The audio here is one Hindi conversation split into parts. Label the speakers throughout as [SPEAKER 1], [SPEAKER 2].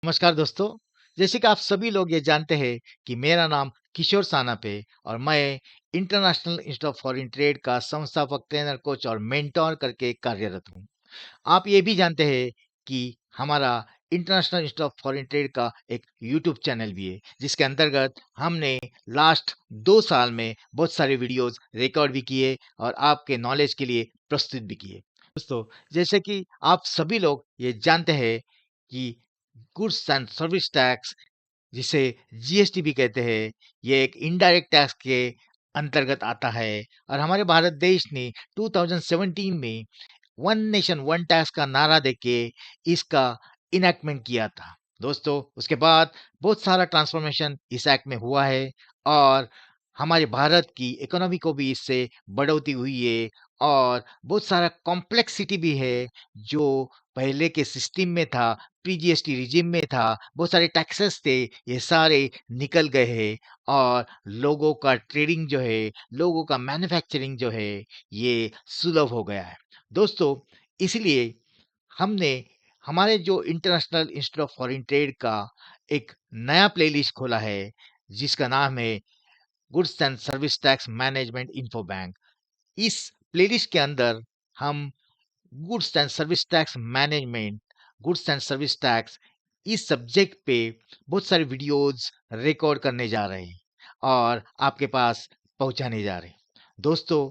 [SPEAKER 1] नमस्कार दोस्तों। जैसे कि आप सभी लोग ये जानते हैं कि मेरा नाम किशोर सानापे और मैं international institute of foreign trade का संस्थापक, ट्रेनर, कोच और मेंटोर करके कार्यरत हूँ। आप ये भी जानते हैं कि हमारा international institute of foreign trade का एक यूट्यूब चैनल भी है, जिसके अंतर्गत हमने लास्ट 2 साल में बहुत सारे वीडियोस रिकॉर्ड भी किए और आपके नॉलेज के लिए प्रस्तुत भी किए। दोस्तों, जैसे कि आप सभी लोग ये जानते हैं कि गुड्स एंड सर्विस टैक्स, जिसे जीएसटी भी कहते हैं, ये एक इनडायरेक्ट टैक्स के अंतर्गत आता है और हमारे भारत देश ने 2017 में वन नेशन वन टैक्स का नारा देके इसका इनैक्टमेंट किया था। दोस्तों, उसके बाद बहुत सारा ट्रांसफॉर्मेशन इस एक्ट में हुआ है और हमारे भारत की इकोनॉमी को भी इससे बढ़ोतरी हुई है और बहुत सारा कॉम्प्लेक्सिटी भी है जो पहले के सिस्टम में था, प्री जीएसटी रिजिम में था, बहुत सारे टैक्सेस थे, ये सारे निकल गए हैं और लोगों का ट्रेडिंग जो है, लोगों का मैन्युफैक्चरिंग जो है, ये सुलभ हो गया है। दोस्तों, इसलिए हमने हमारे जो international institute of foreign trade का एक नया प्लेलिस्ट खोला है, जिसका नाम है goods and service tax management info bank. इस प्लेलिस्ट के अंदर हम goods and service tax management, goods and service tax, इस सब्जेक्ट पे बहुत सारे वीडियोस रिकॉर्ड करने जा रहे हैं और आपके पास पहुंचाने जा रहे हैं। दोस्तों,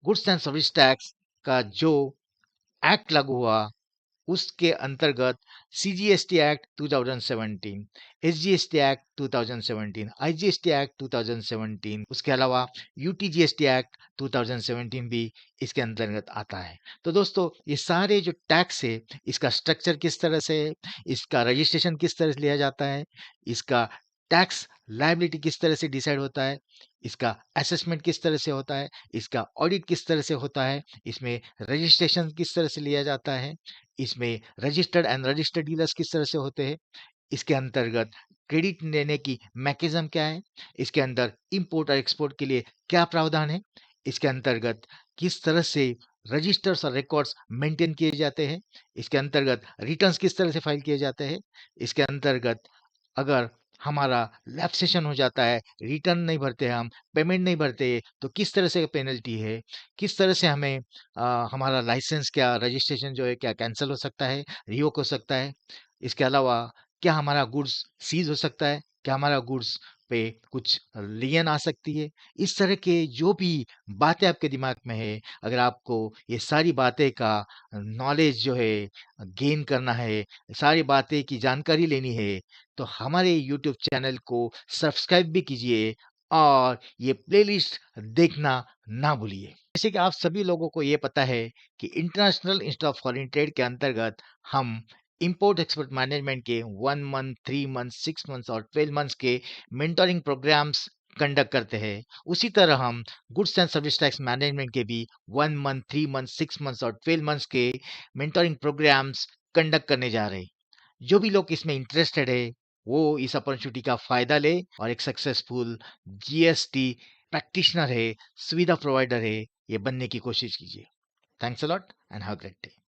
[SPEAKER 1] गुड्स एंड सर्विस टैक्स का जो एक्ट लागू हुआ, उसके अंतर्गत CGST act 2017, SGST act 2017, IGST act 2017, उसके अलावा यूटीजीएसटी एक्ट 2017 भी इसके अंतर्गत आता है। तो दोस्तों, ये सारे जो टैक्स है, इसका स्ट्रक्चर किस तरह से है, इसका रजिस्ट्रेशन किस तरह से लिया जाता है, इसका टैक्स लायबिलिटी किस तरह से डिसाइड होता है, इसका असेसमेंट किस तरह से होता है, इसका ऑडिट किस तरह से होता है, इसमें रजिस्ट्रेशन किस तरह से लिया जाता है, इसमें रजिस्टर्ड एंड रजिस्टर्ड डीलर्स किस तरह से होते हैं, इसके अंतर्गत क्रेडिट लेने की मैकेनिज्म क्या है, इसके अंदर इंपोर्ट और एक्सपोर्ट के लिए क्या प्रावधान है, इसके अंतर्गत किस तरह से रजिस्टर्स और रिकॉर्ड्स मेंटेन किए जाते हैं, इसके अंतर्गत रिटर्न्स किस तरह से फाइल किए जाते हैं, इसके अंतर्गत अगर हमारा लैप्सेशन हो जाता है, रिटर्न नहीं भरते हम, पेमेंट नहीं भरते, तो किस तरह से पेनल्टी है, किस तरह से हमें हमारा लाइसेंस, क्या रजिस्ट्रेशन जो है क्या कैंसल हो सकता है, रिवोक हो सकता है। इसके अलावा क्या हमारा गुड्स सीज हो सकता है, क्या हमारा गुड्स पे कुछ लियन आ सकती है। इस तरह के जो भी बातें आपके दिमाग में है, अगर आपको ये सारी बातें का नॉलेज जो है गेन करना है, सारी बातें की जानकारी लेनी है, तो हमारे यूट्यूब चैनल को सब्सक्राइब भी कीजिए और ये प्लेलिस्ट देखना ना भूलिए। जैसे कि आप सभी लोगों को ये पता है कि international institute of foreign trade के अंतर्गत हम इंपोर्ट एक्सपोर्ट मैनेजमेंट के 1 मंथ, 3 मंथ, 6 मंथ्स और 12 मंथ्स के मेंटोरिंग प्रोग्राम्स कंडक्ट करते हैं। उसी तरह हम goods and service tax management के भी 1 मंथ, 3 मंथ, 6 मंथ्स और 12 मंथ्स के मेंटोरिंग प्रोग्राम्स कंडक्ट करने जा रहे हैं। जो भी लोग इसमें इंटरेस्टेड है, वो इस अपॉर्चुनिटी का फायदा ले और एक सक्सेसफुल जीएसटी प्रैक्टिशनर है, सुविधा प्रोवाइडर है, ये बनने की कोशिश कीजिए। Thanks a lot and have a great day.